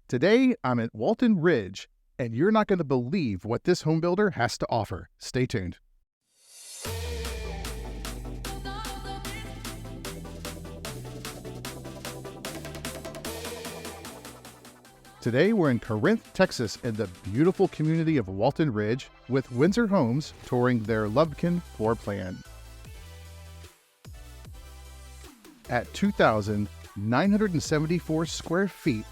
Today, I'm at Walton Ridge, and you're not going to believe what this home builder has to offer. Stay tuned. Today, we're in Corinth, Texas, in the beautiful community of Walton Ridge with Windsor Homes touring their Lufkin floor plan. At 2,974 square feet,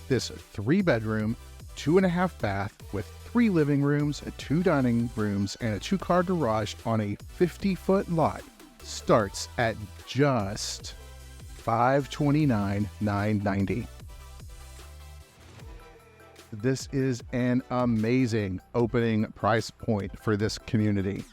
this 3-bedroom, 2.5 bath with 3 living rooms, 2 dining rooms, and a 2-car garage on a 50-foot lot starts at just $529,990. This is an amazing opening price point for this community.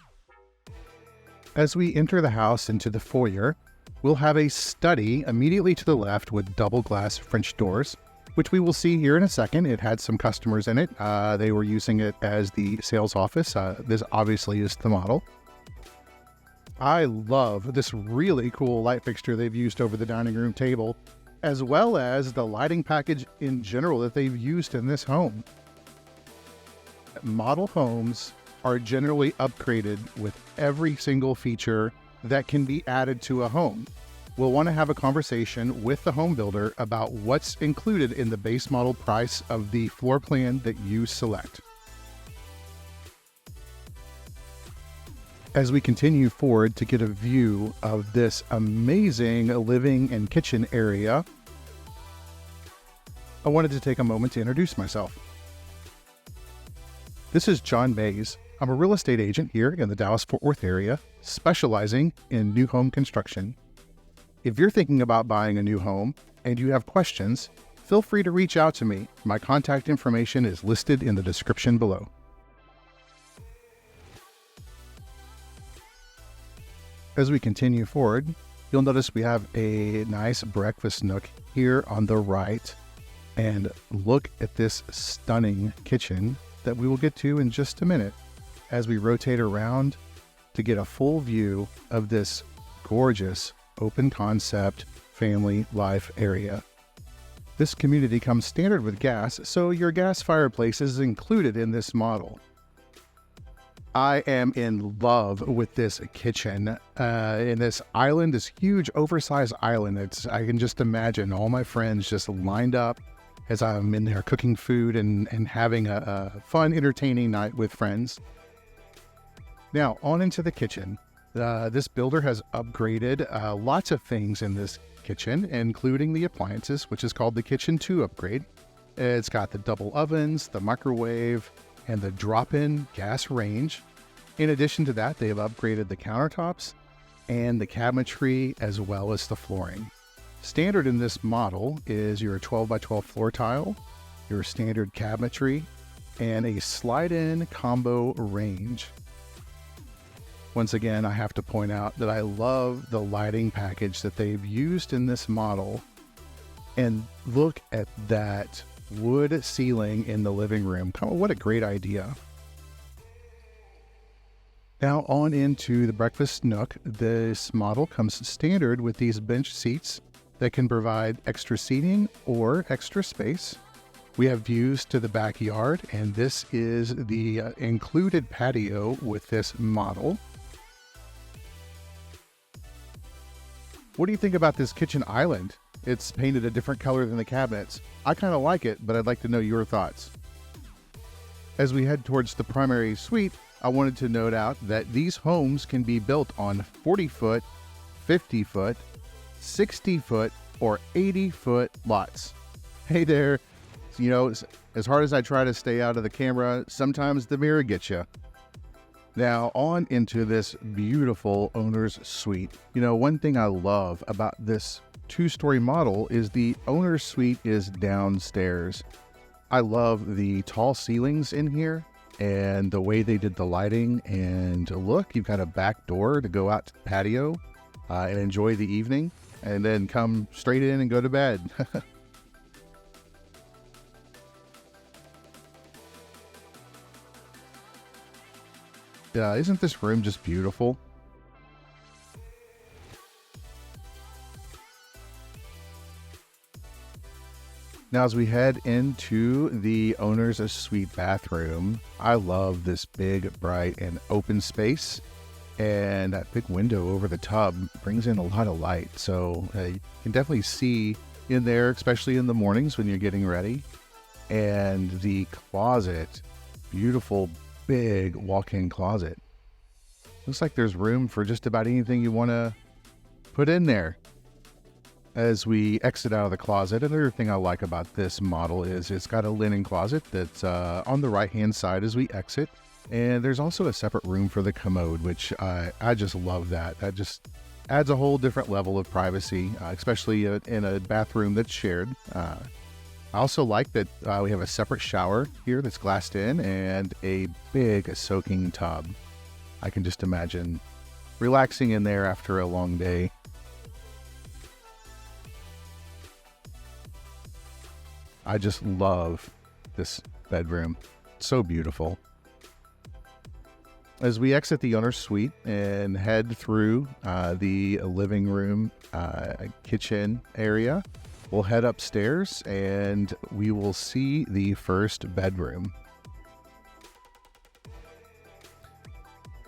As we enter the house into the foyer, we'll have a study immediately to the left with double glass French doors, which we will see here in a second. It had some customers in it. They were using it as the sales office. This obviously is the model. I love this really cool light fixture they've used over the dining room table, as well as the lighting package in general that they've used in this home. Model homes are generally upgraded with every single feature that can be added to a home. We'll want to have a conversation with the home builder about what's included in the base model price of the floor plan that you select. As we continue forward to get a view of this amazing living and kitchen area, I wanted to take a moment to introduce myself. This is John Mays. I'm a real estate agent here in the Dallas-Fort Worth area, specializing in new home construction. If you're thinking about buying a new home and you have questions, feel free to reach out to me. My contact information is listed in the description below. As we continue forward, you'll notice we have a nice breakfast nook here on the right. And look at this stunning kitchen that we will get to in just a minute as we rotate around to get a full view of this gorgeous open concept family life area. This community comes standard with gas, so your gas fireplace is included in this model. I am in love with this kitchen. In this island, this huge oversized island. I can just imagine all my friends just lined up as I'm in there cooking food and having a fun, entertaining night with friends. Now, on into the kitchen. This builder has upgraded lots of things in this kitchen, including the appliances, which is called the Kitchen 2 upgrade. It's got the double ovens, the microwave, and the drop-in gas range. In addition to that, they have upgraded the countertops and the cabinetry as well as the flooring. Standard in this model is your 12 by 12 floor tile, your standard cabinetry, and a slide-in combo range. Once again, I have to point out that I love the lighting package that they've used in this model. And look at that wood ceiling in the living room. What a great idea. Now on into the breakfast nook. This model comes standard with these bench seats that can provide extra seating or extra space. We have views to the backyard, and this is the included patio with this model. What do you think about this kitchen island? It's painted a different color than the cabinets. I kind of like it, but I'd like to know your thoughts. As we head towards the primary suite, I wanted to note out that these homes can be built on 40-foot, 50-foot, 60-foot, or 80-foot lots. Hey there, you know, as hard as I try to stay out of the camera, sometimes the mirror gets you. Now on into this beautiful owner's suite. You know, one thing I love about this 2-story model is the owner's suite is downstairs. I love the tall ceilings in here and the way they did the lighting. And look, you've got a back door to go out to the patio and enjoy the evening, and then come straight in and go to bed. Isn't this room just beautiful? Now, as we head into the owner's suite bathroom, I love this big, bright, and open space. And that big window over the tub brings in a lot of light. So you can definitely see in there, especially in the mornings when you're getting ready. And the closet, beautiful, big walk-in closet. Looks like there's room for just about anything you want to put in there. As we exit out of the closet, another thing I like about this model is it's got a linen closet that's on the right-hand side as we exit. And there's also a separate room for the commode, which I just love that. That just adds a whole different level of privacy, especially in a bathroom that's shared. I also like that we have a separate shower here that's glassed in and a big soaking tub. I can just imagine relaxing in there after a long day. I just love this bedroom. It's so beautiful. As we exit the owner's suite and head through the living room, kitchen area, we'll head upstairs and we will see the first bedroom.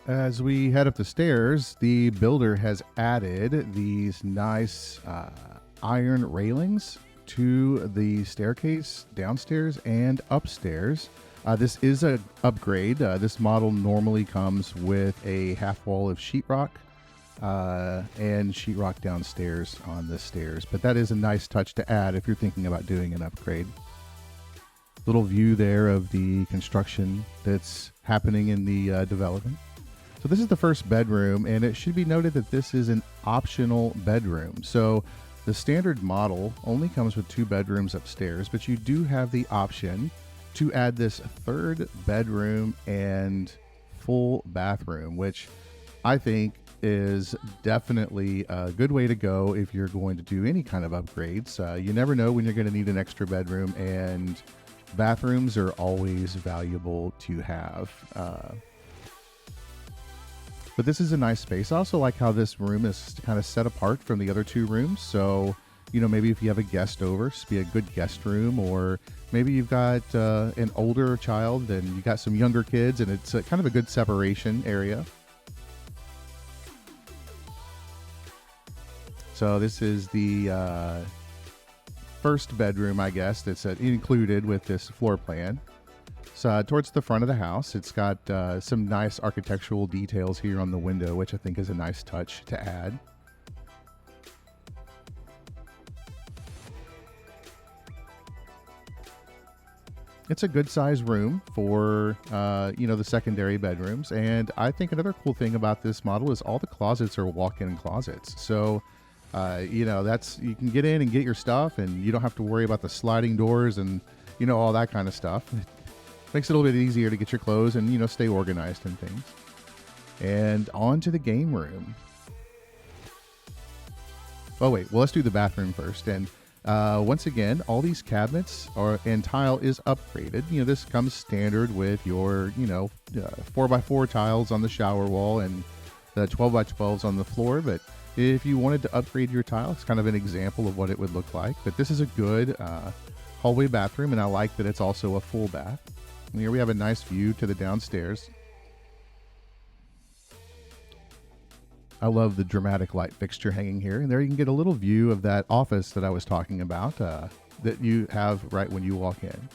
As we head up the stairs, the builder has added these nice iron railings to the staircase downstairs and upstairs. This is an upgrade. This model normally comes with a half wall of sheetrock and sheetrock downstairs on the stairs, but that is a nice touch to add if you're thinking about doing an upgrade. Little view there of the construction that's happening in the development. So this is the first bedroom, and it should be noted that this is an optional bedroom. So the standard model only comes with 2 bedrooms upstairs, but you do have the option to add this third bedroom and full bathroom, which I think is definitely a good way to go if you're going to do any kind of upgrades. You never know when you're going to need an extra bedroom, and bathrooms are always valuable to have. But this is a nice space. I also like how this room is kind of set apart from the other 2 rooms. So, maybe if you have a guest over, this be a good guest room, or maybe you've got an older child and you got some younger kids, and it's kind of a good separation area. So this is the first bedroom, I guess, that's included with this floor plan. So towards the front of the house, it's got some nice architectural details here on the window, which I think is a nice touch to add. It's a good sized room for, the secondary bedrooms. And I think another cool thing about this model is all the closets are walk-in closets. So, you can get in and get your stuff, and you don't have to worry about the sliding doors and, all that kind of stuff. It makes it a little bit easier to get your clothes and, stay organized and things. And on to the game room. Oh, wait. Well, let's do the bathroom first. And once again, all these cabinets and tile is upgraded. This comes standard with your, 4x4 tiles on the shower wall and the 12x12s on the floor. But if you wanted to upgrade your tile, it's kind of an example of what it would look like. But this is a good hallway bathroom, and I like that it's also a full bath. And here we have a nice view to the downstairs. I love the dramatic light fixture hanging here. And there you can get a little view of that office that I was talking about that you have right when you walk in.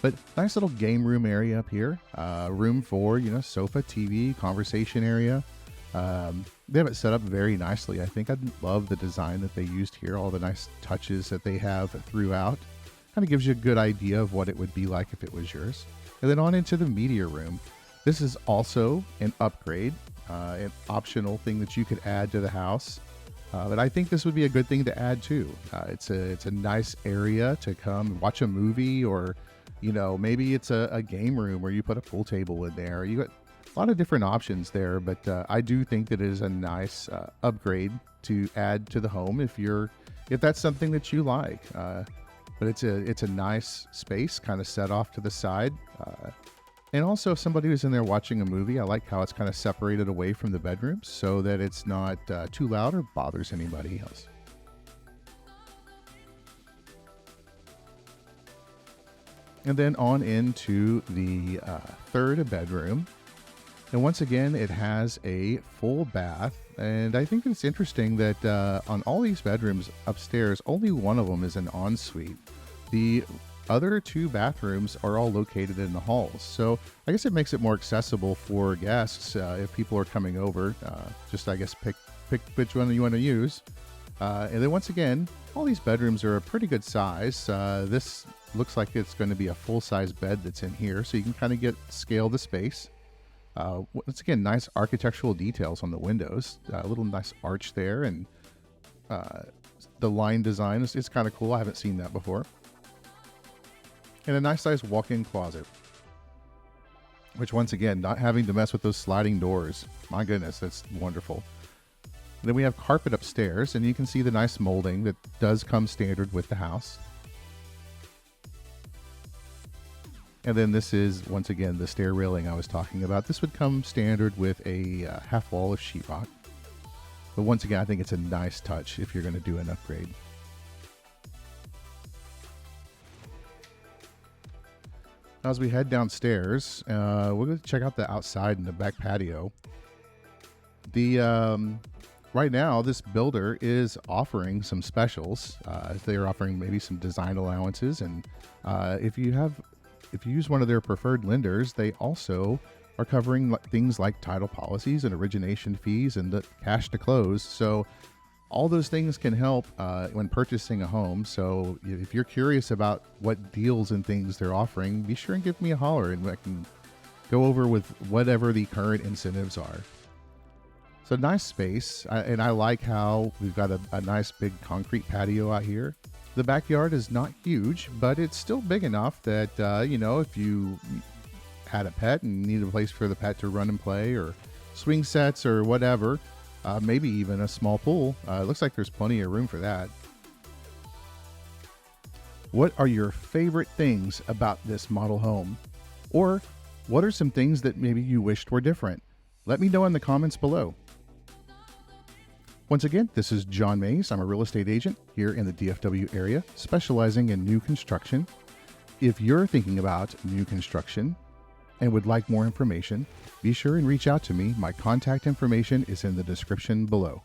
But nice little game room area up here. Room for, sofa, TV, conversation area. They have it set up very nicely. I think I love the design that they used here. All the nice touches that they have throughout. Kind of gives you a good idea of what it would be like if it was yours. And then on into the media room. This is also an upgrade. An optional thing that you could add to the house. But I think this would be a good thing to add too. It's a nice area to come and watch a movie, or, maybe it's a game room where you put a pool table in there. You got a lot of different options there, but I do think that it is a nice upgrade to add to the home if that's something that you like. But it's a nice space kind of set off to the side. And also, if somebody was in there watching a movie, I like how it's kind of separated away from the bedrooms so that it's not too loud or bothers anybody else. And then on into the third bedroom. And once again, it has a full bath. And I think it's interesting that on all these bedrooms upstairs, only one of them is an ensuite. The other two bathrooms are all located in the halls. So I guess it makes it more accessible for guests if people are coming over. Just, I guess, pick which one you want to use. And then once again, all these bedrooms are a pretty good size. This looks like it's going to be a full-size bed that's in here, so you can kind of scale the space. Once again, nice architectural details on the windows. A little nice arch there, and the line design is kind of cool. I haven't seen that before. And a nice size walk-in closet, which once again, not having to mess with those sliding doors. My goodness, that's wonderful. Then we have carpet upstairs, and you can see the nice molding that does come standard with the house. And then this is, once again, the stair railing I was talking about. This would come standard with a half wall of sheetrock. But once again, I think it's a nice touch if you're going to do an upgrade. As we head downstairs, we're going to check out the outside and the back patio. Right now, this builder is offering some specials. They are offering maybe some design allowances, and if you use one of their preferred lenders, they also are covering things like title policies and origination fees and the cash to close. So all those things can help when purchasing a home. So if you're curious about what deals and things they're offering, be sure and give me a holler, and I can go over with whatever the current incentives are. So nice space, and I like how we've got a nice big concrete patio out here. The backyard is not huge, but it's still big enough that, if you had a pet and needed a place for the pet to run and play, or swing sets or whatever, maybe even a small pool, it looks like there's plenty of room for that. What are your favorite things about this model home? Or what are some things that maybe you wished were different? Let me know in the comments below. Once again, this is John Mays. I'm a real estate agent here in the DFW area, specializing in new construction. If you're thinking about new construction and would like more information, be sure and reach out to me. My contact information is in the description below.